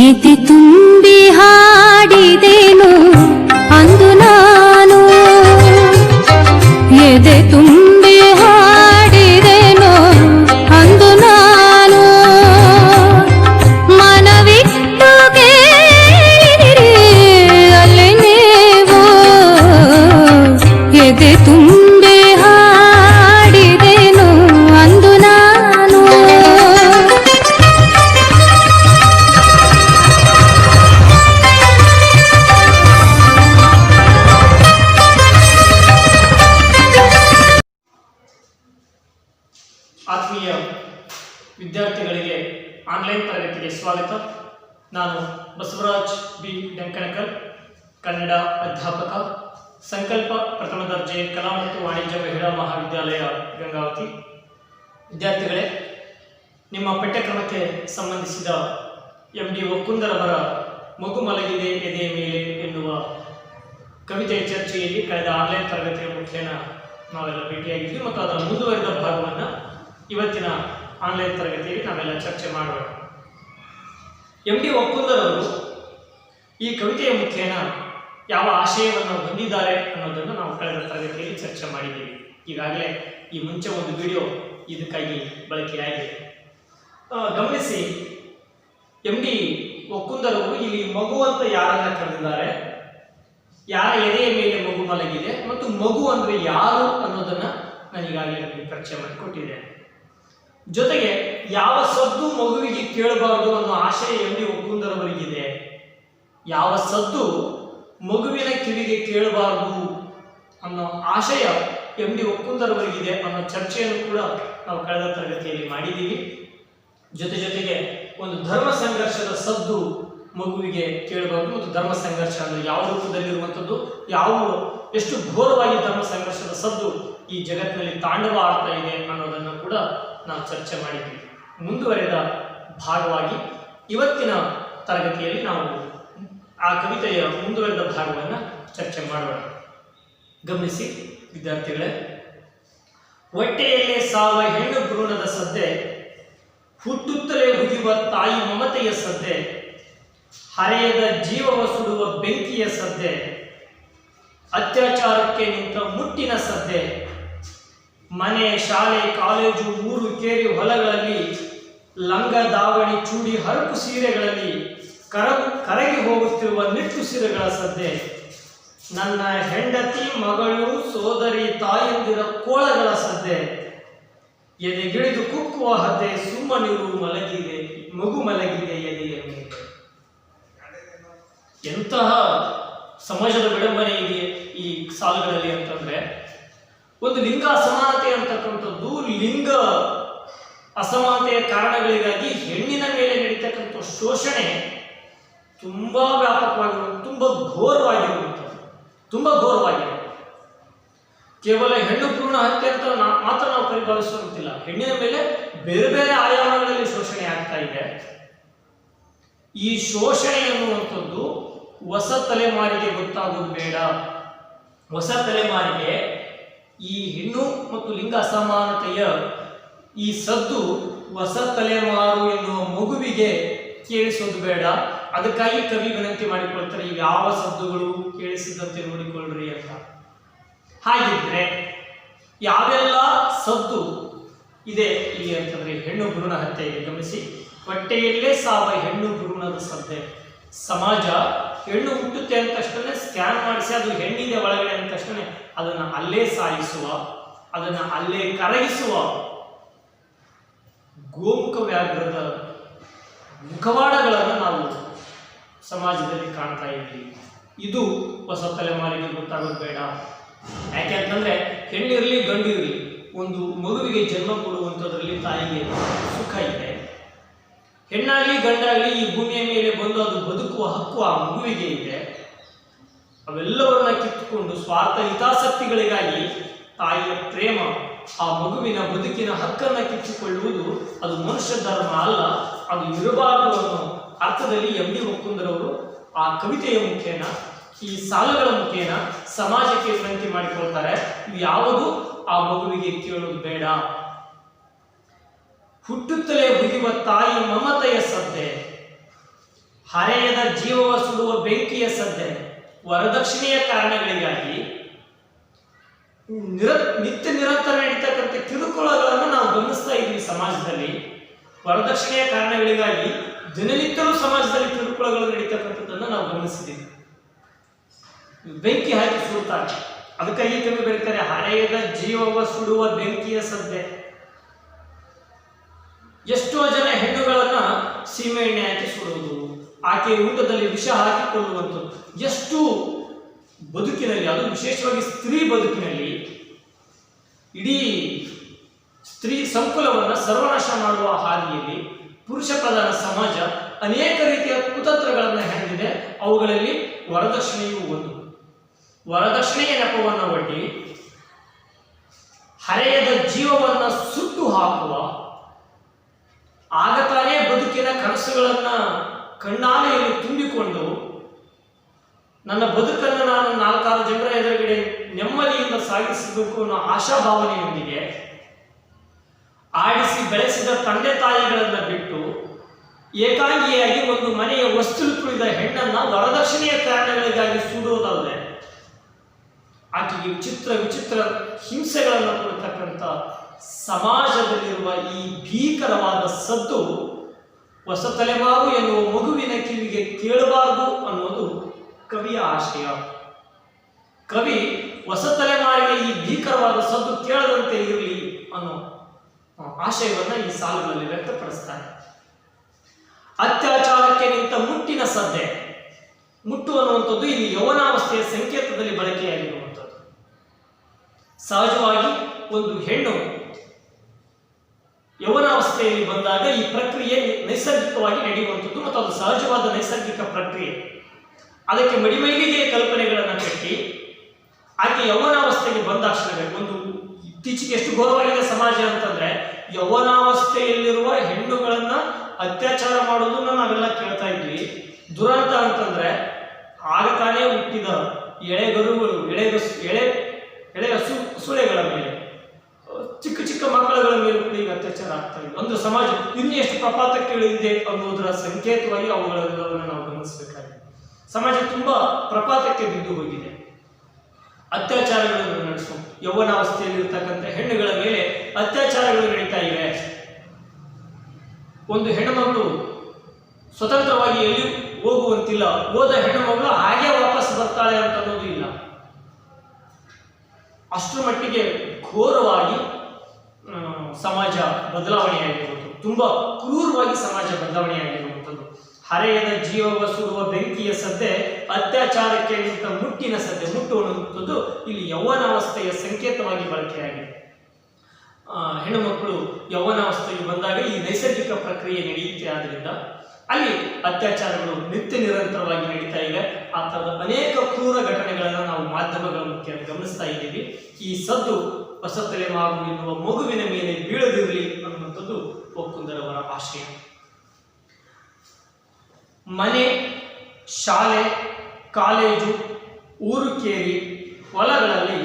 ಎದೆ ತುಂಬಿ ಹಾಡಿದೆನು ಅಂದು ನಾನು, ಎದೆ ತುಂಬಿ ಹಾಡಿದೆನು ಅಂದು ನಾನು, ಮನವಿಟ್ಟು ಕೇಳಿದಿರಿ ಅಲ್ಲಿ ನೀವು, ಎದೆ ತುಂಬಿ ಹಾಡಿದೆನು ಅಂದು ನಾನು. ಆತ್ಮೀಯ ವಿದ್ಯಾರ್ಥಿಗಳಿಗೆ ಆನ್ಲೈನ್ ತರಗತಿಗೆ ಸ್ವಾಗತ. ನಾನು ಬಸವರಾಜ್ ಬಿ ಡೆಂಕನಕಲ್, ಕನ್ನಡ ಅಧ್ಯಾಪಕ, ಸಂಕಲ್ಪ ಪ್ರಥಮ ದರ್ಜೆ ಕಲಾ ಮತ್ತು ವಾಣಿಜ್ಯ ಮಹಿಳಾ ಮಹಾವಿದ್ಯಾಲಯ ಗಂಗಾವತಿ. ವಿದ್ಯಾರ್ಥಿಗಳೇ, ನಿಮ್ಮ ಪಠ್ಯಕ್ರಮಕ್ಕೆ ಸಂಬಂಧಿಸಿದ MD ಒಕ್ಕುಂದರವರ ಮಗು ಮಲಗಿದೆ ಎದೆಯ ಮೇಲೆ ಎನ್ನುವ ಕವಿತೆಯ ಚರ್ಚೆಯಲ್ಲಿ ಕಳೆದ ಆನ್ಲೈನ್ ತರಗತಿಯ ಮುಖೇನ ನಾವೆಲ್ಲ ಭೇಟಿಯಾಗಿದ್ವಿ ಮತ್ತು ಅದರ ಮುಂದುವರಿದ ಭಾಗವನ್ನು ಇವತ್ತಿನ ಆನ್ಲೈನ್ ತರಗತಿಯಲ್ಲಿ ನಾವೆಲ್ಲ ಚರ್ಚೆ ಮಾಡೋಣ. MD ಒಕ್ಕುಂದರವರು ಈ ಕವಿತೆಯ ಮುಖೇನ ಯಾವ ಆಶಯವನ್ನು ಹೊಂದಿದ್ದಾರೆ ಅನ್ನೋದನ್ನು ನಾವು ಕಳೆದ ತರಗತಿಯಲ್ಲಿ ಚರ್ಚೆ ಮಾಡಿದ್ದೀವಿ. ಈಗಾಗಲೇ ಈ ಮುಂಚೆ ಒಂದು ವಿಡಿಯೋ ಇದಕ್ಕಾಗಿ ಬಳಕೆಯಾಗಿದೆ. ಗಮನಿಸಿ, MD ಒಕ್ಕುಂದರವರು ಇಲ್ಲಿ ಮಗು ಅಂತ ಯಾರನ್ನ ಕರೆದಿದ್ದಾರೆ, ಯಾರ ಎದೆಯ ಮೇಲೆ ಮಗು ಮಲಗಿದೆ ಮತ್ತು ಮಗು ಅಂದ್ರೆ ಯಾರು ಅನ್ನೋದನ್ನ ನಾನು ಈಗಾಗಲೇ ನಿಮಗೆ ಪರಿಚಯ ಮಾಡಿಕೊಟ್ಟಿದ್ದೇನೆ. ಜೊತೆಗೆ ಯಾವ ಸದ್ದು ಮಗುವಿಗೆ ಕೇಳಬಾರದು ಅನ್ನೋ ಆಶಯ MD ಒಕ್ಕುಂದರವರಿಗಿದೆ, ಯಾವ ಸದ್ದು ಮಗುವಿನ ಕಿವಿಗೆ ಕೇಳಬಾರದು ಅನ್ನೋ ಆಶಯ MD ಒಕ್ಕುಂದರವರಿಗಿದೆ ಅನ್ನೋ ಚರ್ಚೆಯನ್ನು ಕೂಡ ನಾವು ಕಳೆದ ತರಗತಿಯಲ್ಲಿ ಮಾಡಿದ್ದೀವಿ. ಜೊತೆಗೆ ಒಂದು ಧರ್ಮ ಸಂಘರ್ಷದ ಸದ್ದು ಮಗುವಿಗೆ ಕೇಳಬಾರದು ಮತ್ತು ಧರ್ಮ ಸಂಘರ್ಷ ಅಂದರೆ ಯಾವ ರೂಪದಲ್ಲಿರುವಂಥದ್ದು, ಎಷ್ಟು ಘೋರವಾಗಿ ಧರ್ಮ ಸಂಘರ್ಷದ ಸದ್ದು ಈ ಜಗತ್ತಿನಲ್ಲಿ ತಾಂಡವ ಆಡ್ತಾ ಇದೆ ಅನ್ನೋದನ್ನು ಕೂಡ ನಾವು ಚರ್ಚೆ ಮಾಡಿದ್ವಿ. ಮುಂದುವರೆದ ಭಾಗವಾಗಿ ಇವತ್ತಿನ ತರಗತಿಯಲ್ಲಿ ನಾವು ಆ ಕವಿತೆಯ ಮುಂದುವರೆದ ಭಾಗವನ್ನು ಚರ್ಚೆ ಮಾಡೋಣ. ಗಮನಿಸಿ ವಿದ್ಯಾರ್ಥಿಗಳೇ, ಹೊಟ್ಟೆಯಲ್ಲೇ ಸಾವ ಹೆಣ್ಣು ಭ್ರೂಣದ ಸದ್ದೆ, ಹುಟ್ಟುತ್ತಲೇ ಹುಗಿಯುವ ತಾಯಿ ಮಮತೆಯ ಸದ್ದೆ, ಹರೆಯದ ಜೀವವ ಸುಡುವ ಬೆಂಕಿಯ ಸದ್ದೆ, ಅತ್ಯಾಚಾರಕ್ಕೆ ನಿಂತ ಮುಟ್ಟಿನ ಸದ್ದೆ, ಮನೆ ಶಾಲೆ ಕಾಲೇಜು ಊರು ಕೇರಿ ಹೊಲಗಳಲ್ಲಿ, ಲಂಗ ದಾವಣಿ ಚೂಡಿ ಹರಕು ಸೀರೆಗಳಲ್ಲಿ ಕರಗಿ ಹೋಗುತ್ತಿರುವ ನಿಟ್ಟುಸಿರುಗಳ ಸದ್ದೆ, ನನ್ನ ಹೆಂಡತಿ ಮಗಳು ಸೋದರಿ ತಾಯಂದಿರ ಕೋಳಗಳ ಸದ್ದೆ, ಎದೆಗಿಳಿದು ಕುಕ್ಕುವ ಹದ್ದೆ, ಸುಮ್ಮನಿರು ಮಲಗಿದೆ ಮಗು ಮಲಗಿದೆ ಎದೆಯ ಮೇಲೆ. ಎಂತಹ ಸಮಾಜದ ವಿಡಂಬನೆ ಇದೆ ಈ ಸಾಲುಗಳಲ್ಲಿ ಅಂತಂದ್ರೆ, ಒಂದು ಲಿಂಗ ಅಸಮಾನತೆ ಅಂತಕ್ಕಂಥದ್ದು, ಲಿಂಗ ಅಸಮಾನತೆಯ ಕಾರಣಗಳಿಗಾಗಿ ಹೆಣ್ಣಿನ ಮೇಲೆ ನಡೀತಕ್ಕಂಥ ಶೋಷಣೆ ತುಂಬಾ ವ್ಯಾಪಕವಾಗಿರುವಂಥ, ತುಂಬಾ ಘೋರವಾಗಿದೆ. ಕೇವಲ ಹೆಣ್ಣು ಭ್ರೂಣ ಹತ್ಯೆ ಅಂತ ಮಾತ್ರ ನಾವು ಪರಿಭಾವಿಸುವಂತಿಲ್ಲ, ಹೆಣ್ಣಿನ ಮೇಲೆ ಬೇರೆ ಬೇರೆ ಆಯಾಮಗಳಲ್ಲಿ ಶೋಷಣೆ ಆಗ್ತಾ ಇದೆ. ಈ ಶೋಷಣೆ ಎನ್ನುವಂಥದ್ದು ಹೊಸ ತಲೆಮಾರಿಗೆ ಗೊತ್ತಾಗೋದು ಬೇಡ. ಹೊಸ ತಲೆಮಾರಿಗೆ ಈ ಹೆಣ್ಣು ಮತ್ತು ಲಿಂಗ ಅಸಮಾನತೆಯ ಈ ಸದ್ದು ಹೊಸ ತಲೆಮಾರು ಎನ್ನುವ ಮಗುವಿಗೆ ಕೇಳಿಸೋದು ಬೇಡ. ಅದಕ್ಕಾಗಿ ಕವಿ ವಿನಂತಿ ಮಾಡಿಕೊಳ್ತಾರೆ, ಈ ಯಾವ ಸದ್ದುಗಳು ಕೇಳಿಸಿದಂತೆ ನೋಡಿಕೊಳ್ಳ್ರಿ ಅಂತ. ಹಾಗಿದ್ರೆ ಯಾವೆಲ್ಲ ಸದ್ದು ಇದೆ ಇಲ್ಲಿ ಅಂತಂದ್ರೆ ಹೆಣ್ಣು ಭ್ರೂಣ ಹತ್ಯೆಗೆ ಗಮನಿಸಿ, ಹೊಟ್ಟೆಯಲ್ಲೇ ಸಾವ ಹೆಣ್ಣು ಭ್ರೂಣದ ಸದ್ದೆ. ಸಮಾಜ ಹೆಣ್ಣು ಹುಟ್ಟುತ್ತೆ ಅಂತ ತಕ್ಷಣ ಸ್ಕ್ಯಾನ್ ಮಾಡಿಸಿ ಅದು ಹೆಣ್ಣಿದೆ ಒಳಗಡೆ ಅಂತ ತಕ್ಷಣ ಅದನ್ನು ಅಲ್ಲೇ ಸಾಯಿಸುವ, ಅದನ್ನು ಅಲ್ಲೇ ಕರಗಿಸುವ ಗೋಮುಖ ವ್ಯಾಘ್ರದ ಮುಖವಾಡಗಳನ್ನು ನಾವು ಸಮಾಜದಲ್ಲಿ ಕಾಣ್ತಾ ಇದ್ದೀವಿ. ಇದು ಹೊಸ ತಲೆಮಾರಿಗೆ ಗೊತ್ತಾಗೋದು ಬೇಡ. ಯಾಕೆಂತಂದ್ರೆ ಹೆಣ್ಣಿರಲಿ ಗಂಡು ಇರಲಿ, ಒಂದು ಮಗುವಿಗೆ ಜನ್ಮ ಕೊಡುವಂಥದ್ರಲ್ಲಿ ತಾಯಿಗೆ ಸುಖ ಇದೆ. ಹೆಣ್ಣಾಗಲಿ ಗಂಡಾಗಲಿ ಈ ಭೂಮಿಯ ಮೇಲೆ ಬಂದು ಅದು ಬದುಕುವ ಹಕ್ಕು ಆ ಮಗುವಿಗೆ ಇದೆ. ಅವೆಲ್ಲವನ್ನ ಕಿತ್ತುಕೊಂಡು ಸ್ವಾರ್ಥ ಹಿತಾಸಕ್ತಿಗಳಿಗಾಗಿ ತಾಯಿಯ ಪ್ರೇಮ, ಆ ಮಗುವಿನ ಬದುಕಿನ ಹಕ್ಕನ್ನ ಕಿತ್ತುಕೊಳ್ಳುವುದು ಅದು ಮನುಷ್ಯ ಧರ್ಮ ಅಲ್ಲ, ಅದು ಇರಬಾರದು ಅನ್ನೋ ಅರ್ಥದಲ್ಲಿ MD ಒಕ್ಕುಂದರವರು ಆ ಕವಿತೆಯ ಮುಖೇನ, ಈ ಸಾಲುಗಳ ಮುಖೇನ ಸಮಾಜಕ್ಕೆ ವಿನಂತಿ ಮಾಡಿಕೊಳ್ತಾರೆ, ಯಾವುದು ಆ ಮಗುವಿಗೆ ಕೇಳೋದು ಬೇಡ. ಹುಟ್ಟುತ್ತಲೇ ಹುಗಿಯುವ ತಾಯಿ ಮಮತೆಯ ಸದ್ದೆ, ಹರೆಯದ ಜೀವವ ಸುಡುವ ಬೆಂಕಿಯ ಸದ್ದೆ. ವರದಕ್ಷಿಣೆಯ ಕಾರಣಗಳಿಗಾಗಿ ನಿತ್ಯ ನಿರಂತರ ನಡೀತಕ್ಕಂಥ ಕಿರುಕುಳಗಳನ್ನು ನಾವು ಗಮನಿಸ್ತಾ ಇದ್ದೀವಿ ಸಮಾಜದಲ್ಲಿ. ವರದಕ್ಷಿಣೆಯ ಕಾರಣಗಳಿಗಾಗಿ ದಿನನಿತ್ಯವೂ ಸಮಾಜದಲ್ಲಿ ಕಿರುಕುಳಗಳು ನಡೀತಕ್ಕಂಥದ್ದನ್ನು ನಾವು ಗಮನಿಸಿದ್ದೀವಿ. ಬೆಂಕಿ ಹಾಕಿ ಸುಡುತ್ತಾರೆ. ಅದಕ್ಕೆ ಈ ಕವಿ ಬರೀತಾರೆ, ಹರೆಯದ ಜೀವವ ಸುಡುವ ಬೆಂಕಿಯ ಸದ್ದೆ. ಎಷ್ಟೋ ಜನ ಹೆಣ್ಣುಗಳನ್ನ ಸೀಮೆ ಎಣ್ಣೆ ಹಾಕಿ ಸುಡುವುದು, ಆಕೆ ಊಟದಲ್ಲಿ ವಿಷ ಹಾಕಿಕೊಳ್ಳುವಂಥದ್ದು. ಎಷ್ಟು ಬದುಕಿನಲ್ಲಿ, ಅದು ವಿಶೇಷವಾಗಿ ಸ್ತ್ರೀ ಬದುಕಿನಲ್ಲಿ ಇಡೀ ಸ್ತ್ರೀ ಸಂಕುಲವನ್ನು ಸರ್ವನಾಶ ಮಾಡುವ ಹಾದಿಯಲ್ಲಿ ಪುರುಷ ಪ್ರಧಾನ ಸಮಾಜ ಅನೇಕ ರೀತಿಯ ಕುತಂತ್ರಗಳನ್ನು ಹೆಣೆದಿದೆ. ಅವುಗಳಲ್ಲಿ ವರದಕ್ಷಿಣೆಯೂ ಒಂದು. ವರದಕ್ಷಿಣೆಯ ನೆಪವನ್ನು ಒಡ್ಡಿ ಹರೆಯದ ಜೀವವನ್ನು ಸುಟ್ಟು ಹಾಕುವ, ಆಗ ತಾನೇ ಬದುಕಿನ ಕನಸುಗಳನ್ನ ಕಣ್ಣಾಲೆಯಲ್ಲಿ ತುಂಬಿಕೊಂಡು ನನ್ನ ಬದುಕನ್ನು ನಾನು 4-6 ಜನರ ಎದುರುಗಡೆ ನೆಮ್ಮದಿಯಿಂದ ಸಾಗಿಸಬೇಕು ಅನ್ನೋ ಆಶಾಭಾವನೆಯೊಂದಿಗೆ ಆಡಿಸಿ ಬೆಳೆಸಿದ ತಂದೆ ತಾಯಿಗಳನ್ನ ಬಿಟ್ಟು ಏಕಾಂಗಿಯಾಗಿ ಒಂದು ಮನೆಯ ವಸ್ತು ತುಳಿದ ಹೆಣ್ಣನ್ನ ವರದಕ್ಷಿಣೆಯ ಕಾರಣಗಳಿಗಾಗಿ ಸುಡುವುದಲ್ಲದೆ ಆಕೆಗೆ ವಿಚಿತ್ರ ಹಿಂಸೆಗಳನ್ನು ಕೊಡತಕ್ಕಂಥ ಸಮಾಜದಲ್ಲಿರುವ ಈ ಭೀಕರವಾದ ಸದ್ದು ಹೊಸ ತಲೆಮಾರು ಎನ್ನುವ ಮಗುವಿನ ಕಿವಿಗೆ ಕೇಳಬಾರದು ಅನ್ನೋದು ಕವಿಯ ಆಶಯ. ಕವಿ ಹೊಸ ತಲೆಮಾರಿಗೆ ಈ ಭೀಕರವಾದ ಸದ್ದು ಕೇಳದಂತೆ ಇರಲಿ ಅನ್ನೋ ಆಶಯವನ್ನ ಈ ಸಾಲುಗಳಲ್ಲಿ ವ್ಯಕ್ತಪಡಿಸ್ತಾರೆ. ಅತ್ಯಾಚಾರಕ್ಕೆ ನಿಂತ ಮುಟ್ಟಿನ ಸದ್ದೆ. ಮುಟ್ಟು ಅನ್ನುವಂಥದ್ದು ಇಲ್ಲಿ ಯೌವನಾವಸ್ಥೆಯ ಸಂಕೇತದಲ್ಲಿ ಬಳಕೆಯಾಗಿರುವಂಥದ್ದು. ಸಹಜವಾಗಿ ಒಂದು ಹೆಣ್ಣು ಯೌವನಾವಸ್ಥೆಯಲ್ಲಿ ಬಂದಾಗ ಈ ಪ್ರಕ್ರಿಯೆ ನೈಸರ್ಗಿಕವಾಗಿ ನಡೆಯುವಂಥದ್ದು ಮತ್ತು ಅದು ಸಹಜವಾದ ನೈಸರ್ಗಿಕ ಪ್ರಕ್ರಿಯೆ. ಅದಕ್ಕೆ ಮಡಿಮೈಲಿಗೆ ಕಲ್ಪನೆಗಳನ್ನು ಕಟ್ಟಿ ಆಕೆ ಯೌವನಾವಸ್ಥೆಗೆ ಬಂದಾಕ್ಷಣ ಒಂದು ಇತ್ತೀಚೆಗೆ ಎಷ್ಟು ಘೋರವಾಗಿದೆ ಸಮಾಜ ಅಂತಂದ್ರೆ, ಯೌವನಾವಸ್ಥೆಯಲ್ಲಿರುವ ಹೆಣ್ಣುಗಳನ್ನ ಅತ್ಯಾಚಾರ ಮಾಡೋದನ್ನ ನಾವೆಲ್ಲ ಕೇಳ್ತಾ ಇದ್ವಿ. ದುರಂತ ಅಂತಂದ್ರೆ ಆಗ ತಾನೇ ಹುಟ್ಟಿದ ಎಳೆಗರುಗಳು, ಎಳೆ ಸುಳೆಗಳ ಮೇಲೆ, ಚಿಕ್ಕ ಮಕ್ಕಳುಗಳ ಮೇಲೆ ಕೂಡ ಈಗ ಅತ್ಯಾಚಾರ ಆಗ್ತಾ ಇದೆ. ಒಂದು ಸಮಾಜ ಇನ್ನು ಎಷ್ಟು ಪ್ರಪಾತಕ್ಕೆ ಇಳಿದಿದೆ ಅನ್ನೋದರ ಸಂಕೇತವಾಗಿ ಅವುಗಳೆಲ್ಲವನ್ನು ನಾವು ಗಮನಿಸಬೇಕಾಗಿದೆ. ಸಮಾಜ ತುಂಬಾ ಪ್ರಪಾತಕ್ಕೆ ಬಿದ್ದು ಹೋಗಿದೆ. ಅತ್ಯಾಚಾರಗಳನ್ನು ನಡೆಸುವ ಯೌವನಾವಸ್ಥೆಯಲ್ಲಿರ್ತಕ್ಕಂಥ ಹೆಣ್ಣುಗಳ ಮೇಲೆ ಅತ್ಯಾಚಾರಗಳು ನಡೀತಾ ಇವೆ. ಒಂದು ಹೆಣ್ಣುಮಗಳು ಸ್ವತಂತ್ರವಾಗಿ ಎಲ್ಲಿ ಹೋಗುವಂತಿಲ್ಲ. ಹೋದ ಹೆಣ್ಣುಮಗಳು ಹಾಗೆ ವಾಪಸ್ ಬರ್ತಾಳೆ ಅಂತ ಅನ್ನೋದು ಇಲ್ಲ. ಅಷ್ಟರ ಮಟ್ಟಿಗೆ ಘೋರವಾಗಿ ಸಮಾಜ ಬದಲಾವಣೆಯಾಗಿರುವುದು, ತುಂಬಾ ಕ್ರೂರವಾಗಿ ಸಮಾಜ ಬದಲಾವಣೆಯಾಗಿರುವಂಥದ್ದು. ಹರೆಯದ ಜೀವವ ಸುಡುವ ಬೆಂಕಿಯ ಸದ್ದೆ, ಅತ್ಯಾಚಾರಕ್ಕೆ ನಿಂತ ಮುಟ್ಟಿನ ಸದ್ದೆ. ಮುಟ್ಟು ಅನ್ನುವಂಥದ್ದು ಇಲ್ಲಿ ಯೌವನಾವಸ್ಥೆಯ ಸಂಕೇತವಾಗಿ ಬಳಕೆಯಾಗಿದೆ. ಹೆಣ್ಣು ಮಕ್ಕಳು ಯೌವನಾವಸ್ಥೆಗೆ ಬಂದಾಗ ಈ ನೈಸರ್ಗಿಕ ಪ್ರಕ್ರಿಯೆ ನಡೆಯುತ್ತೆ. ಆದ್ದರಿಂದ ಅಲ್ಲಿ ಅತ್ಯಾಚಾರಗಳು ನಿತ್ಯ ನಿರಂತರವಾಗಿ ನಡೀತಾ ಇವೆ. ಆ ಥರದ ಅನೇಕ ಕ್ರೂರ ಘಟನೆಗಳನ್ನು ನಾವು ಮಾಧ್ಯಮಗಳ ಮುಖ್ಯ ಗಮನಿಸ್ತಾ ಇದ್ದೀವಿ. ಈ ಸದ್ದು ಹೊಸ ತಲೆಮಾರು ಎನ್ನುವ ಮಗುವಿನ ಮೇಲೆ ಬೀಳದಿರಲಿ ಅನ್ನುವಂಥದ್ದು ಒಕ್ಕುಂದರವರ ಆಶಯ. ಮನೆ, ಶಾಲೆ, ಕಾಲೇಜು, ಊರು ಕೇರಿ, ಹೊಲಗಳಲ್ಲಿ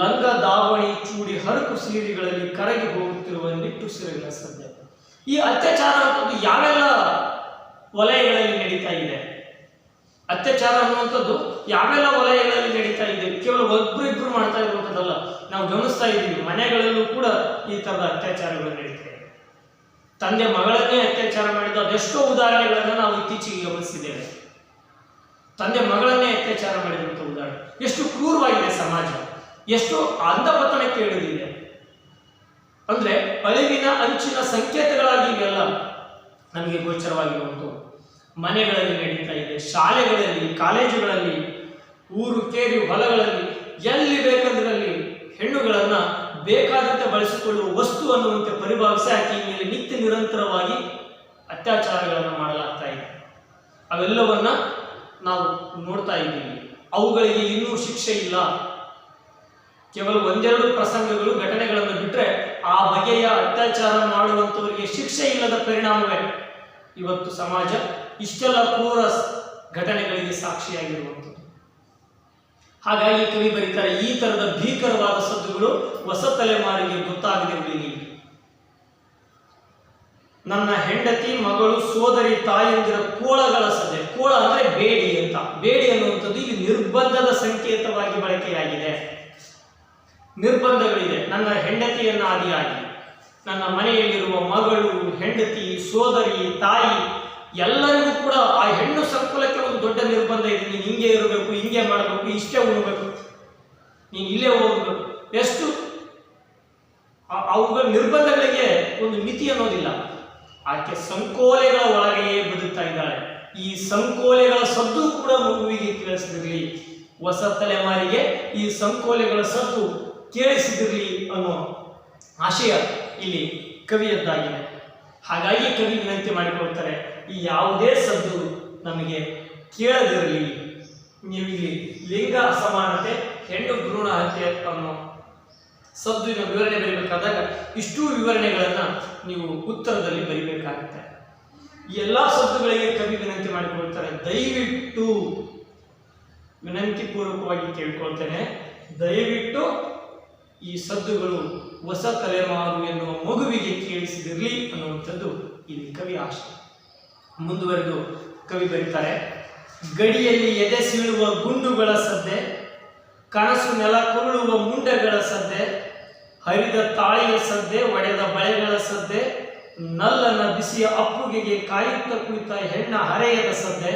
ಲಂಗ ದಾವಣಿ ಚೂಡಿ ಹರಕು ಸೀರೆಗಳಲ್ಲಿ ಕರಗಿ ಹೋಗುತ್ತಿರುವ ನಿಟ್ಟುಸಿರುಗಳ ಸದ್ಯ. ಈ ಅತ್ಯಾಚಾರ ಅನ್ನುವಂಥದ್ದು ಯಾವೆಲ್ಲ ವಲಯಗಳಲ್ಲಿ ನಡೀತಾ ಇದೆ? ಅತ್ಯಾಚಾರ ಅನ್ನುವಂಥದ್ದು ಯಾವೆಲ್ಲ ವಲಯಗಳಲ್ಲಿ ನಡೀತಾ ಇದೆ? ಕೇವಲ ಒಬ್ಬರಿಬ್ರು ಮಾಡ್ತಾ ಇರುವಂಥದ್ದಲ್ಲ, ನಾವು ಗಮನಿಸ್ತಾ ಇದ್ದೀವಿ. ಮನೆಗಳಲ್ಲೂ ಕೂಡ ಈ ಥರದ ಅತ್ಯಾಚಾರಗಳು ನಡೀತಾ ಇದೆ. ತಂದೆ ಮಗಳನ್ನೇ ಅತ್ಯಾಚಾರ ಮಾಡಿದ ಅದೆಷ್ಟೋ ಉದಾಹರಣೆಗಳನ್ನು ನಾವು ಇತ್ತೀಚೆಗೆ ಗಮನಿಸಿದ್ದೇವೆ. ತಂದೆ ಮಗಳನ್ನೇ ಅತ್ಯಾಚಾರ ಮಾಡಿದಂಥ ಉದಾಹರಣೆ. ಎಷ್ಟು ಕ್ರೂರವಾಗಿದೆ ಸಮಾಜ, ಎಷ್ಟು ಅಂಧಪತನಕ್ಕೆ ಇಳಿದಿದೆ ಅಂದ್ರೆ ಅಳಿವಿನ ಅಂಚಿನ ಸಂಕೇತಗಳಾಗಿ ಇವೆಲ್ಲ ನಮಗೆ ಗೋಚರವಾಗಿರುವಂಥವು. ಮನೆಗಳಲ್ಲಿ ನಡೀತಾ ಇದೆ, ಶಾಲೆಗಳಲ್ಲಿ, ಕಾಲೇಜುಗಳಲ್ಲಿ, ಊರು ಕೇರಿ, ಹೊಲಗಳಲ್ಲಿ, ಎಲ್ಲಿ ಬೇಕಂದ್ರಲ್ಲಿ ಹೆಣ್ಣುಗಳನ್ನ ಬೇಕಾದಂತೆ ಬಳಸಿಕೊಳ್ಳುವ ವಸ್ತು ಅನ್ನುವಂತೆ ಪರಿಭಾವಿಸಿ ಆಕೆ ಮೇಲೆ ನಿತ್ಯ ನಿರಂತರವಾಗಿ ಅತ್ಯಾಚಾರಗಳನ್ನು ಮಾಡಲಾಗ್ತಾ ಇದೆ. ಅವೆಲ್ಲವನ್ನ ನಾವು ನೋಡ್ತಾ ಇದ್ದೀವಿ. ಅವುಗಳಿಗೆ ಇನ್ನೂ ಶಿಕ್ಷೆ ಇಲ್ಲ. ಕೇವಲ ಒಂದೆರಡು ಪ್ರಸಂಗಗಳು, ಘಟನೆಗಳನ್ನು ಬಿಟ್ಟರೆ ಆ ಬಗೆಯ ಅತ್ಯಾಚಾರ ಮಾಡುವಂಥವರಿಗೆ ಶಿಕ್ಷೆ ಇಲ್ಲದ ಪರಿಣಾಮವೇ ಇವತ್ತು ಸಮಾಜ ಇಷ್ಟೆಲ್ಲ ಕ್ರೂರ ಘಟನೆಗಳಿಗೆ ಸಾಕ್ಷಿಯಾಗಿರುವಂಥದ್ದು. ಹಾಗಾಗಿ ಕವಿ ಬರೀತಾರೆ, ಈ ತರದ ಭೀಕರವಾದ ಸದ್ದುಗಳು ಹೊಸ ತಲೆಮಾರಿಗೆ ಗೊತ್ತಾಗದೆ ಉಳಿಲಿ. ನನ್ನ ಹೆಂಡತಿ, ಮಗಳು, ಸೋದರಿ, ತಾಯಂದಿರ ಕೋಳಗಳ ಸದ್ದೆ. ಕೋಳ ಅಂದ್ರೆ ಬೇಡಿ ಅಂತ. ಬೇಡಿ ಅನ್ನುವಂಥದ್ದು ಇಲ್ಲಿ ನಿರ್ಬಂಧದ ಸಂಕೇತವಾಗಿ ಬಳಕೆಯಾಗಿದೆ. ನಿರ್ಬಂಧಗಳಿದೆ. ನನ್ನ ಹೆಂಡತಿಯನ್ನ ಆದಿಯಾಗಿ, ನನ್ನ ಮನೆಯಲ್ಲಿರುವ ಮಗಳು, ಹೆಂಡತಿ, ಸೋದರಿ, ತಾಯಿ ಎಲ್ಲರಿಗೂ ಕೂಡ ಆ ಹೆಣ್ಣು ಸಂಕುಲಕ್ಕೆ ಒಂದು ದೊಡ್ಡ ನಿರ್ಬಂಧ ಇದೆ. ನೀನು ಹಿಂಗೆ ಇರಬೇಕು, ಹಿಂಗೆ ಮಾಡಬೇಕು, ಇಷ್ಟೇ ಉಣ್ಬೇಕು, ನೀನು ಇಲ್ಲೇ ಹೋಗಬೇಕು. ಎಷ್ಟು ಅವುಗಳ ನಿರ್ಬಂಧಗಳಿಗೆ ಒಂದು ಮಿತಿ ಅನ್ನೋದಿಲ್ಲ. ಆಕೆ ಸಂಕೋಲೆಗಳ ಒಳಗೆಯೇ ಬದುಕ್ತಾ ಇದ್ದಾಳೆ. ಈ ಸಂಕೋಲೆಗಳ ಸದ್ದು ಕೂಡ ಮಗುವಿಗೆ ಕೇಳಿಸಿದಿರಲಿ, ಹೊಸ ತಲೆಮಾರಿಗೆ ಈ ಸಂಕೋಲೆಗಳ ಸದ್ದು ಕೇಳಿಸಿದಿರಲಿ ಅನ್ನೋ ಆಶಯ ಇಲ್ಲಿ ಕವಿಯದ್ದಾಗಿದೆ. ಹಾಗಾಗಿ ಕವಿ ವಿನಂತಿ ಮಾಡಿಕೊಳ್ತಾರೆ, ಈ ಯಾವುದೇ ಸದ್ದು ನಮಗೆ ಕೇಳದಿರಲಿ. ನೀವು ಇಲ್ಲಿ ಲಿಂಗ ಅಸಮಾನತೆ, ಹೆಣ್ಣು ಭ್ರೂಣ ಹತ್ಯೆ ಅನ್ನೋ ಸದ್ದುವಿನ ವಿವರಣೆ ಬರೀಬೇಕಾದಾಗ ಇಷ್ಟೂ ವಿವರಣೆಗಳನ್ನ ನೀವು ಉತ್ತರದಲ್ಲಿ ಬರೀಬೇಕಾಗುತ್ತೆ. ಈ ಎಲ್ಲ ಸದ್ದುಗಳಿಗೆ ಕವಿ ವಿನಂತಿ ಮಾಡಿಕೊಳ್ತಾರೆ, ದಯವಿಟ್ಟು ವಿನಂತಿ ಪೂರ್ವಕವಾಗಿ ಕೇಳ್ಕೊಳ್ತೇನೆ, ದಯವಿಟ್ಟು ಈ ಸದ್ದುಗಳು ಹೊಸ ತಲೆಮಾರು ಎನ್ನುವ ಮಗುವಿಗೆ ಕೇಳಿಸಿದಿರಲಿ ಅನ್ನುವಂಥದ್ದು ಇಲ್ಲಿ ಕವಿ ಆಶೆ. ಮುಂದುವರೆದು ಕವಿ ಬರೀತಾರೆ, ಗಡಿಯಲ್ಲಿ ಎದೆ ಸೀಳುವ ಗುಂಡುಗಳ ಸದ್ದೆ, ಕನಸು ನೆಲ ಕುರುಳುವ ಮುಂಡಗಳ ಸದ್ದೆ, ಹರಿದ ತಾಳಿಯ ಸದ್ದೆ, ಒಡೆದ ಬಳೆಗಳ ಸದ್ದೆ, ನಲ್ಲನ ಬಿಸಿಯ ಅಪ್ಪುಗೆಗೆ ಕಾಯುತ್ತ ಕುಳಿತ ಹೆಣ್ಣ ಹರೆಯದ ಸದ್ದೆ,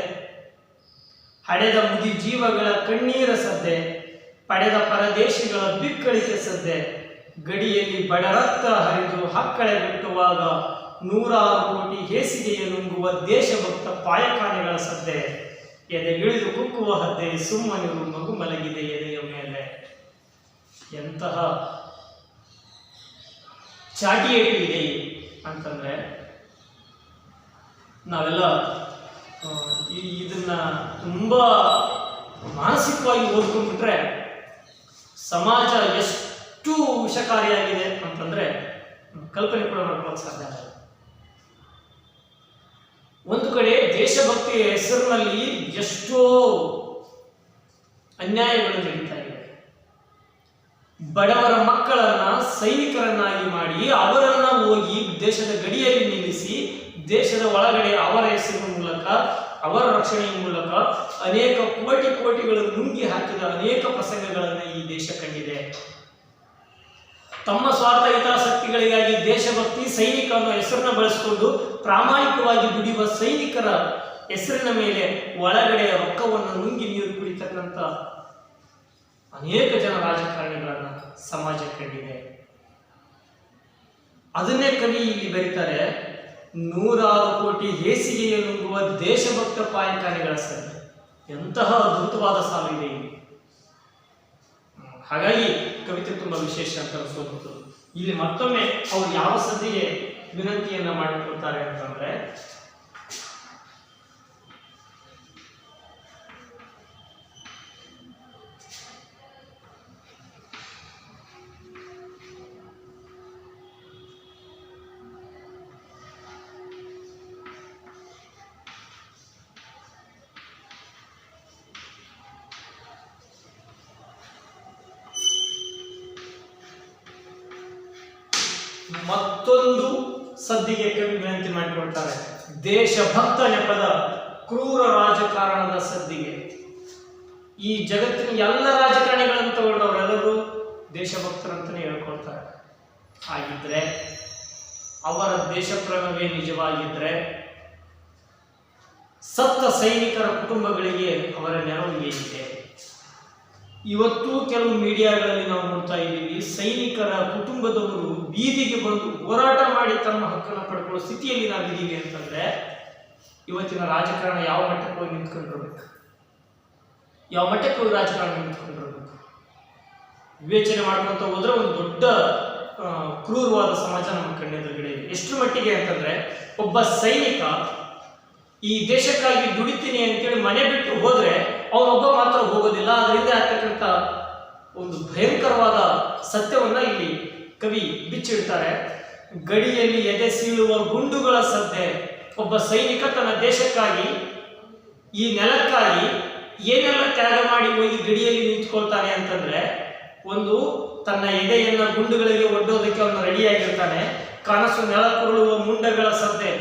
ಹಡೆದ ಮುದಿ ಜೀವಗಳ ಕಣ್ಣೀರ ಸದ್ದೆ, ಪಡೆದ ಪರದೇಶಿಗಳ ಬಿಕ್ಕಳಿಕೆ ಸದ್ದೆ, ಗಡಿಯಲ್ಲಿ ಬಡರಕ್ತ ಹರಿದು ಹಕ್ಕಳೆ ಬಿಟ್ಟುವಾಗ 100 ಕೋಟಿ ಹೇಸಿಗೆಯ ನುಂಗುವ ದೇಶಭಕ್ತ ಪಾಯಖಾನೆಗಳ ಸದ್ದೆ, ಎದೆಗಿಳಿದು ಕುಕ್ಕುವ ಹದ್ದೆ, ಸುಮ್ಮನಿರು ಮಗು ಮಲಗಿದೆ ಎದೆಯ ಮೇಲೆ. ಎಂತಹ ಚಾಟಿಯೇಟು ಇದೆ ಅಂತಂದ್ರೆ, ನಾವೆಲ್ಲ ಇದನ್ನ ತುಂಬಾ ಮಾನಸಿಕವಾಗಿ ಓದ್ಕೊಂಡ್ಬಿಟ್ರೆ ಸಮಾಜ ಎಷ್ಟು ವಿಷಕಾರಿಯಾಗಿದೆ ಅಂತಂದ್ರೆ ಕಲ್ಪನೆ ಕೂಡ ಮಾಡ್ಕೊಳ್ಳೋಕೆ ಸಾಧ್ಯ ಆಗಲ್ಲ. ಒಂದು ಕಡೆ ದೇಶಭಕ್ತಿಯ ಹೆಸರಿನಲ್ಲಿ ಎಷ್ಟೋ ಅನ್ಯಾಯಗಳು ನಡೀತಾ ಇದೆ. ಬಡವರ ಮಕ್ಕಳನ್ನ ಸೈನಿಕರನ್ನಾಗಿ ಮಾಡಿ ಅವರನ್ನ ಹೋಗಿ ದೇಶದ ಗಡಿಯಲ್ಲಿ ನಿಲ್ಲಿಸಿ ದೇಶದ ಒಳಗಡೆ ಅವರ ಹೆಸರಿನ ಮೂಲಕ, ಅವರ ರಕ್ಷಣೆಯ ಮೂಲಕ ಅನೇಕ ಕೋಟಿಗಳು ನುಂಗಿ ಹಾಕಿದ ಅನೇಕ ಪ್ರಸಂಗಗಳನ್ನು ಈ ದೇಶ ಕಂಡಿದೆ. ತಮ್ಮ ಸ್ವಾರ್ಥ ಹಿತಾಸಕ್ತಿಗಳಿಗಾಗಿ ದೇಶಭಕ್ತಿ ಸೈನಿಕ ಅನ್ನೋ ಹೆಸರನ್ನ ಬಳಸಿಕೊಂಡು ಪ್ರಾಮಾಣಿಕವಾಗಿ ದುಡಿಯುವ ಸೈನಿಕರ ಹೆಸರಿನ ಮೇಲೆ ಒಳಗಡೆ ರೊಕ್ಕವನ್ನು ನುಂಗಿ ನೀರು ಕುಡಿತಕ್ಕಂಥ ಅನೇಕ ಜನ ರಾಜಕಾರಣಿಗಳನ್ನ ಸಮಾಜ ಕಂಡಿದೆ. ಅದನ್ನೇ ಕವಿ ಇಲ್ಲಿ ಬರೀತಾರೆ, 100 ಕೋಟಿ ಹೇಸಿಗೆಯ ನುಂಗುವ ದೇಶಭಕ್ತ ಪಾಯಖಾನೆಗಳ ಸದ್ದೆ. ಎಂತಹ ಅದ್ಭುತವಾದ ಸಾಲು ಇದೆ ಇಲ್ಲಿ. ಹಾಗಾಗಿ ಕವಿತೆ ತುಂಬಾ ವಿಶೇಷ ಅಂತ ಅನಿಸೋದು. ಇಲ್ಲಿ ಮತ್ತೊಮ್ಮೆ ಅವರು ಯಾವ ಸದ್ದಿಗೆ ವಿನಂತಿಯನ್ನ ಮಾಡಿಕೊಳ್ತಾರೆ ಅಂತಂದ್ರೆ, ಮತ್ತೊಂದು ಸದ್ದಿಗೆ ಕವಿ ವಿನಂತಿ ಮಾಡಿಕೊಳ್ತಾರೆ, ದೇಶಭಕ್ತ ನೆಪದ ಕ್ರೂರ ರಾಜಕಾರಣದ ಸದ್ದಿಗೆ. ಈ ಜಗತ್ತಿನ ಎಲ್ಲ ರಾಜಕಾರಣಿಗಳನ್ನು ತಗೊಂಡವರೆಲ್ಲರೂ ದೇಶಭಕ್ತರಂತಾನೆ ಹೇಳ್ಕೊಳ್ತಾರೆ. ಹಾಗಿದ್ರೆ ಅವರ ದೇಶಪ್ರೇಮವೇ ನಿಜವಾಗಿದ್ರೆ ಸತ್ತ ಸೈನಿಕರ ಕುಟುಂಬಗಳಿಗೆ ಅವರ ನೆರವು ಏನಿದೆ? ಇವತ್ತು ಕೆಲವು ಮೀಡಿಯಾಗಳಲ್ಲಿ ನಾವು ನೋಡ್ತಾ ಇದ್ದೀವಿ, ಸೈನಿಕರ ಕುಟುಂಬದವರು ಬೀದಿಗೆ ಬಂದು ಹೋರಾಟ ಮಾಡಿ ತಮ್ಮ ಹಕ್ಕನ್ನು ಪಡ್ಕೊಳ್ಳೋ ಸ್ಥಿತಿಯಲ್ಲಿ ನಾವಿದ್ದೀವಿ ಅಂತಂದ್ರೆ ಇವತ್ತಿನ ರಾಜಕಾರಣ ಯಾವ ಮಟ್ಟಕ್ಕೆ ಹೋಗಿ ನಿಂತ್ಕೊಂಡಿರ್ಬೇಕು? ಯಾವ ಮಟ್ಟಕ್ಕೆ ಹೋಗಿ ರಾಜಕಾರಣ ನಿಂತ್ಕೊಂಡಿರ್ಬೇಕು? ವಿವೇಚನೆ ಮಾಡ್ಕೊಂತ ಹೋದ್ರೆ ಒಂದು ದೊಡ್ಡ ಕ್ರೂರವಾದ ಸಮಾಜ ನಮ್ಮ ಕಣ್ಣೆದುರುಗಡೆ ಇದೆ. ಎಷ್ಟು ಮಟ್ಟಿಗೆ ಅಂತಂದ್ರೆ, ಒಬ್ಬ ಸೈನಿಕ ಈ ದೇಶಕ್ಕಾಗಿ ದುಡಿತೀನಿ ಅಂತೇಳಿ ಮನೆ ಬಿಟ್ಟು ಹೋದ್ರೆ ಅವನೊಬ್ಬ ಮಾತ್ರ ಹೋಗೋದಿಲ್ಲ. ಅದರಿಂದ ಆಗ್ತಕ್ಕಂಥ ಒಂದು ಭಯಂಕರವಾದ ಸತ್ಯವನ್ನ ಇಲ್ಲಿ ಕವಿ ಬಿಚ್ಚಿಡ್ತಾರೆ. ಗಡಿಯಲ್ಲಿ ಎದೆ ಸೀಳುವ ಗುಂಡುಗಳ ಸದ್ದೆ. ಒಬ್ಬ ಸೈನಿಕ ತನ್ನ ದೇಶಕ್ಕಾಗಿ, ಈ ನೆಲಕ್ಕಾಗಿ ಏನೆಲ್ಲ ತ್ಯಾಗ ಮಾಡಿ ಹೋಗಿ ಗಡಿಯಲ್ಲಿ ನಿಂತ್ಕೊಳ್ತಾನೆ ಅಂತಂದ್ರೆ, ಒಂದು ತನ್ನ ಎದೆಯನ್ನ ಗುಂಡುಗಳಿಗೆ ಒಡ್ಡೋದಕ್ಕೆ ಅವನು ರೆಡಿಯಾಗಿರ್ತಾನೆ. ಕನಸು ನೆಲಕುರುಳುವ ಮುಂಡಗಳ ಸದ್ದೆ.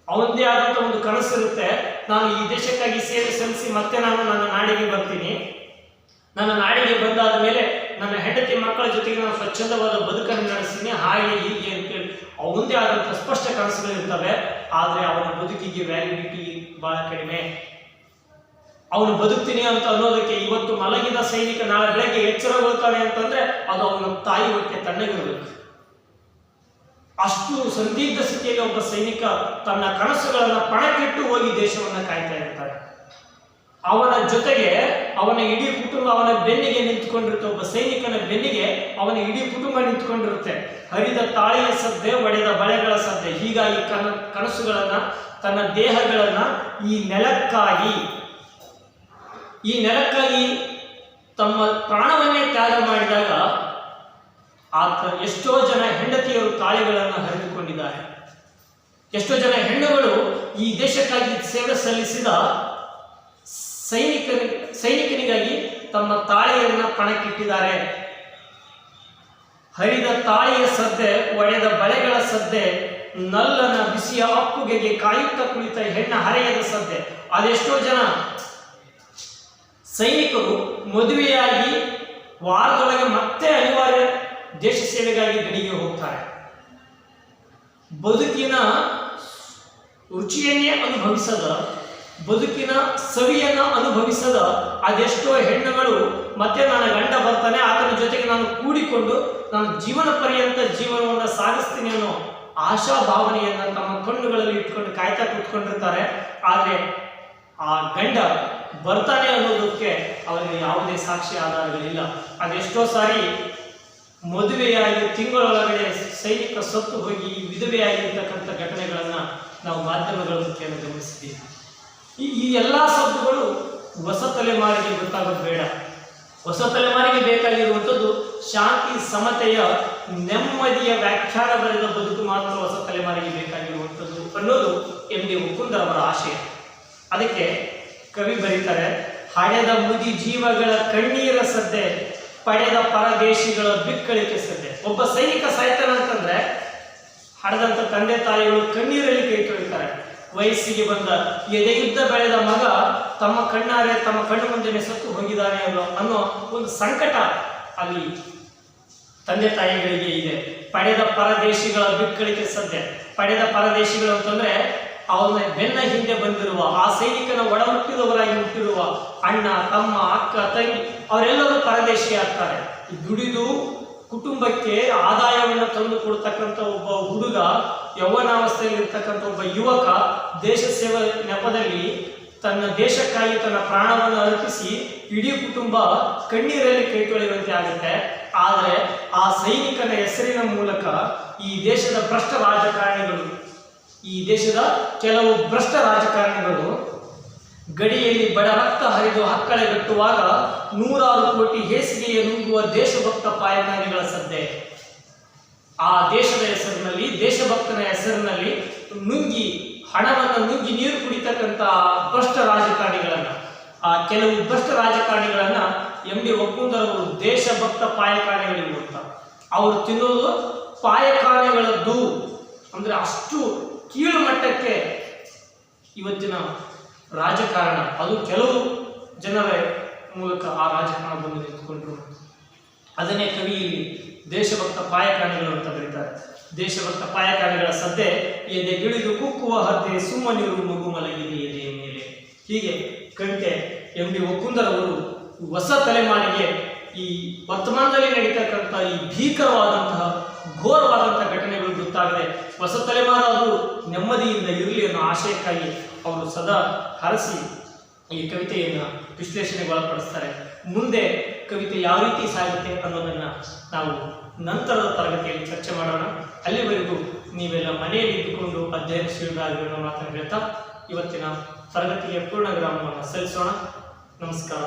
ಅವನದೇ ಆದಂಥ ಒಂದು ಕನಸಿರುತ್ತೆ, ನಾನು ಈ ದೇಶಕ್ಕಾಗಿ ಸೇವೆ ಸಲ್ಲಿಸಿ ಮತ್ತೆ ನಾನು ನನ್ನ ನಾಡಿಗೆ ಬರ್ತೀನಿ, ನನ್ನ ನಾಡಿಗೆ ಬಂದಾದ ಮೇಲೆ ನನ್ನ ಹೆಂಡತಿ ಮಕ್ಕಳ ಜೊತೆಗೆ ನಾನು ಸ್ವಚ್ಛಂದವಾದ ಬದುಕನ್ನು ನಡೆಸ್ತೀನಿ, ಹಾಗೆ ಹೀಗೆ ಅಂತೇಳಿ ಅವನದೇ ಆದಂಥ ಸ್ಪಷ್ಟ ಕನಸುಗಳಿರ್ತವೆ. ಆದರೆ ಅವನ ಬದುಕಿಗೆ ವ್ಯಾಲಿಡಿಟಿ ಬಹಳ ಕಡಿಮೆ. ಅವನು ಬದುಕ್ತೀನಿ ಅಂತ ಅನ್ನೋದಕ್ಕೆ ಇವತ್ತು ಮಲಗಿದ ಸೈನಿಕ ನಾಳೆ ಬೆಳಗ್ಗೆ ಎಚ್ಚರಗೊಳ್ತಾನೆ ಅಂತಂದ್ರೆ ಅದು ಅವನ ತಾಯಿ ಹೊಟ್ಟೆ ತಣ್ಣಗಿರಬೇಕು. ಅಷ್ಟು ಸಂದಿಗ್ಧ ಸ್ಥಿತಿಯಲ್ಲಿ ಒಬ್ಬ ಸೈನಿಕ ತನ್ನ ಕನಸುಗಳನ್ನು ಪಣಕ್ಕಿಟ್ಟು ಹೋಗಿ ದೇಶವನ್ನು ಕಾಯ್ತಾ ಇರ್ತಾರೆ. ಅವನ ಜೊತೆಗೆ ಅವನ ಇಡೀ ಕುಟುಂಬ ಅವನ ಬೆನ್ನಿಗೆ ನಿಂತುಕೊಂಡಿರುತ್ತೆ. ಒಬ್ಬ ಸೈನಿಕನ ಬೆನ್ನಿಗೆ ಅವನ ಇಡೀ ಕುಟುಂಬ ನಿಂತುಕೊಂಡಿರುತ್ತೆ. ಹರಿದ ತಾಳಿಯ ಸದ್ದೆ, ಒಡೆದ ಬಳೆಗಳ ಸದ್ದೆ. ಹೀಗಾಗಿ ಕನಸುಗಳನ್ನ, ತನ್ನ ದೇಹಗಳನ್ನ ಈ ನೆಲಕ್ಕಾಗಿ ತಮ್ಮ ಪ್ರಾಣವನ್ನೇ ತ್ಯಾಗ ಮಾಡಿದಾಗ ಎಷ್ಟೋ ಜನ ಹೆಂಡತಿಯರು ತಾಳಿಗಳನ್ನು ಹರಿದುಕೊಂಡಿದ್ದಾರೆ. ಎಷ್ಟೋ ಜನ ಹೆಣ್ಣುಗಳು ಈ ದೇಶಕ್ಕಾಗಿ ಸೇವೆ ಸಲ್ಲಿಸಿದ ಸೈನಿಕನಿಗಾಗಿ ತಮ್ಮ ತಾಳಿಯನ್ನ ಪಣಕ್ಕಿಟ್ಟಿದ್ದಾರೆ. ಹರಿದ ತಾಳಿಯ ಸದ್ದೆ, ಒಡೆದ ಬಳೆಗಳ ಸದ್ದೆ, ನಲ್ಲನ ಬಿಸಿಯ ಅಪ್ಪುಗೆಗೆ ಕಾಯುತ್ತ ಕುಳಿತ ಹೆಣ್ಣ ಹರೆಯದ ಸದ್ದೆ. ಅದೆಷ್ಟೋ ಜನ ಸೈನಿಕರು ಮದುವೆಯಾಗಿ ವಾರದೊಳಗೆ ಮತ್ತೆ ಅನಿವಾರ್ಯ ದೇಶ ಸೇವೆಗಾಗಿ ಗಡಿಗೆ ಹೋಗ್ತಾರೆ. ಬದುಕಿನ ರುಚಿಯನ್ನೇ ಅನುಭವಿಸದ, ಬದುಕಿನ ಸವಿಯನ್ನ ಅನುಭವಿಸದ ಅದೆಷ್ಟೋ ಹೆಣ್ಣುಗಳು ಮತ್ತೆ ನನ್ನ ಗಂಡ ಬರ್ತಾನೆ, ಆತನ ಜೊತೆಗೆ ನಾನು ಕೂಡಿಕೊಂಡು ನಾನು ಜೀವನ ಪರ್ಯಂತ ಜೀವನವನ್ನು ಸಾಗಿಸ್ತೀನಿ ಅನ್ನೋ ಆಶಾ ಭಾವನೆಯನ್ನ ತಮ್ಮ ಕಣ್ಣುಗಳಲ್ಲಿ ಇಟ್ಕೊಂಡು ಕಾಯ್ತಾ ಕೂತ್ಕೊಂಡಿರ್ತಾರೆ. ಆದರೆ ಆ ಗಂಡ ಬರ್ತಾನೆ ಅನ್ನೋದಕ್ಕೆ ಅವರಿಗೆ ಯಾವುದೇ ಸಾಕ್ಷಿ ಆಧಾರಗಳಿಲ್ಲ. ಅದೆಷ್ಟೋ ಸಾರಿ ಮದುವೆಯಾಗಿ ತಿಂಗಳೊಳಗಡೆ ಸೈನಿಕ ಸತ್ತು ಹೋಗಿ ವಿಧವೆಯಾಗಿರ್ತಕ್ಕಂಥ ಘಟನೆಗಳನ್ನು ನಾವು ಮಾಧ್ಯಮಗಳ ಮುಖೇನ ಗಮನಿಸಿದ್ದೀವಿ. ಈ ಎಲ್ಲ ಸದ್ದುಗಳು ಹೊಸ ತಲೆಮಾರಿಗೆ ಗೊತ್ತಾಗೋದು ಬೇಡ. ಹೊಸ ತಲೆಮಾರಿಗೆ ಬೇಕಾಗಿರುವಂಥದ್ದು ಶಾಂತಿ, ಸಮತೆಯ, ನೆಮ್ಮದಿಯ ವ್ಯಾಖ್ಯಾನ ಬರೆದ ಬದುಕು ಮಾತ್ರ ಹೊಸ ತಲೆಮಾರಿಗೆ ಬೇಕಾಗಿರುವಂಥದ್ದು ಅನ್ನೋದು ಎಂ.ಡಿ. ಮುಕುಂದರವರ ಆಶಯ. ಅದಕ್ಕೆ ಕವಿ ಬರೀತಾರೆ, ಹಡೆದ ಮುದಿ ಜೀವಗಳ ಕಣ್ಣೀರ ಸದ್ದೆ, ಪಡೆದ ಪರದೇಶಿಗಳ ಬಿಕ್ಕಳಿಕೆ ಸದ್ದೆ. ಒಬ್ಬ ಸೈನಿಕ ಸಾಯ್ತಾನ ಅಂತಂದ್ರೆ ಹಡೆದಂಥ ತಂದೆ ತಾಯಿಗಳು ಕಣ್ಣೀರಲ್ಲಿ ಕೈ ತೊಳಿತಾರೆ. ವಯಸ್ಸಿಗೆ ಬಂದ ಎದೆಯುದ್ದ ಬೆಳೆದ ಮಗ ತಮ್ಮ ಕಣ್ಣಾರೆ ತಮ್ಮ ಕಣ್ಣು ಮುಂದೆ ಸತ್ತು ಹೋಗಿದ್ದಾನೆ ಅನ್ನೋ ಒಂದು ಸಂಕಟ ಅಲ್ಲಿ ತಂದೆ ತಾಯಿಗಳಿಗೆ ಇದೆ. ಪಡೆದ ಪರದೇಶಿಗಳ ಬಿಕ್ಕಳಿಕೆ ಸದ್ದೆ. ಪಡೆದ ಪರದೇಶಿಗಳು ಅಂತಂದ್ರೆ ಅವನ ಬೆನ್ನ ಹಿಂದೆ ಬಂದಿರುವ ಆ ಸೈನಿಕನ ಒಡ ಹುಟ್ಟಿದವರಾಗಿ ಹುಟ್ಟಿರುವ ಅಣ್ಣ, ತಮ್ಮ, ಅಕ್ಕ, ತಂಗಿ ಅವರೆಲ್ಲರೂ ಪರದೇಶಿ ಆಗ್ತಾರೆ. ದುಡಿದು ಕುಟುಂಬಕ್ಕೆ ಆದಾಯವನ್ನು ತಂದು ಕೊಡ್ತಕ್ಕಂಥ ಒಬ್ಬ ಹುಡುಗ, ಯೌವನಾವಸ್ಥೆಯಲ್ಲಿ ಇರ್ತಕ್ಕಂಥ ಒಬ್ಬ ಯುವಕ ದೇಶ ಸೇವೆ ನೆಪದಲ್ಲಿ ತನ್ನ ದೇಶಕ್ಕಾಗಿ ತನ್ನ ಪ್ರಾಣವನ್ನು ಅರ್ಪಿಸಿ ಇಡೀ ಕುಟುಂಬ ಕಣ್ಣೀರಲ್ಲಿ ಕೈ ತೊಳೆಯುವಂತೆ ಆಗುತ್ತೆ. ಆದರೆ ಆ ಸೈನಿಕನ ಹೆಸರಿನ ಮೂಲಕ ಈ ದೇಶದ ಭ್ರಷ್ಟ ರಾಜಕಾರಣಿಗಳು, ಈ ದೇಶದ ಕೆಲವು ಭ್ರಷ್ಟ ರಾಜಕಾರಣಿಗಳು ಗಡಿಯಲ್ಲಿ ಬಡ ರಕ್ತ ಹರಿದು ಹಕ್ಕಳೆಗಟ್ಟುವಾಗ ನೂರಾರು ಕೋಟಿ ಹೇಸಿಗೆಯ ನುಂಗುವ ದೇಶಭಕ್ತ ಪಾಯಕಾರಿಗಳ ಸದ್ದೆ. ಆ ದೇಶದ ಹೆಸರಿನಲ್ಲಿ, ದೇಶಭಕ್ತನ ಹೆಸರಿನಲ್ಲಿ ಹಣವನ್ನು ನುಂಗಿ ನೀರು ಕುಡಿತಕ್ಕಂಥ ಭ್ರಷ್ಟ ರಾಜಕಾರಣಿಗಳನ್ನ, ಆ ಕೆಲವು ಭ್ರಷ್ಟ ರಾಜಕಾರಣಿಗಳನ್ನ ಎಂ.ಡಿ. ಒಕ್ಕುಂದರವರು ದೇಶಭಕ್ತ ಪಾಯಕಾರಿಗಳಿಗೆ ಹೋಗ್ತಾರೆ. ಅವರು ತಿನ್ನೋದು ಪಾಯಕಾರಿಗಳದ್ದು. ಅಂದ್ರೆ ಅಷ್ಟು ಕೀಳು ಮಟ್ಟಕ್ಕೆ ಇವತ್ತಿನ ರಾಜಕಾರಣ, ಅದು ಕೆಲವು ಜನರ ಮೂಲಕ ಆ ರಾಜಕಾರಣ ಬಂದು ನಿಂತುಕೊಂಡ್ರು. ಅದನ್ನೇ ಕವಿ ಇಲ್ಲಿ ದೇಶಭಕ್ತ ಪಾಯಕಾರಿಗಳು ಅಂತ ಬರೀತಾರೆ. ದೇಶಭಕ್ತ ಪಾಯಕಾರಿಗಳ ಸದ್ದೆ, ಎದೆಗಿಳಿದು ಕುಕ್ಕುವ ಹದ್ದೆ, ಸುಮ್ಮನಿರು ಮಗು ಮಲಗಿದೆ ಎದೆಯ ಮೇಲೆ. ಹೀಗೆ ಕವಿತೆ ಎಂ.ಡಿ. ಒಕ್ಕುಂದರವರು ಹೊಸ ತಲೆಮಾರಿಗೆ ಈ ವರ್ತಮಾನದಲ್ಲಿ ನಡೀತಕ್ಕಂಥ ಈ ಭೀಕರವಾದಂತಹ ಘೋರವಾದಂತಹ ಘಟನೆಗಳು ಗೊತ್ತಾಗದೆ ಹೊಸ ತಲೆಮಾರು ಅದು ನೆಮ್ಮದಿಯಿಂದ ಇರಲಿ ಅನ್ನೋ ಆಶಯಕ್ಕಾಗಿ ಅವರು ಸದಾ ಹರಸಿ ಈ ಕವಿತೆಯನ್ನು ವಿಶ್ಲೇಷಣೆಗೆ ಒಳಪಡಿಸ್ತಾರೆ. ಮುಂದೆ ಕವಿತೆ ಯಾವ ರೀತಿ ಸಾಗುತ್ತೆ ಅನ್ನೋದನ್ನು ನಾವು ನಂತರದ ತರಗತಿಯಲ್ಲಿ ಚರ್ಚೆ ಮಾಡೋಣ. ಅಲ್ಲಿವರೆಗೂ ನೀವೆಲ್ಲ ಮನೆಯಲ್ಲಿ ಇದ್ದುಕೊಂಡು ಅಧ್ಯಯನಶೀಲರಾಗಿ ಅನ್ನೋ ಮಾತನ್ನು ಹೇಳ್ತಾ ಇವತ್ತಿನ ತರಗತಿಗೆ ಪೂರ್ಣ ವಿರಾಮವನ್ನು ಸಲ್ಲಿಸೋಣ. ನಮಸ್ಕಾರ.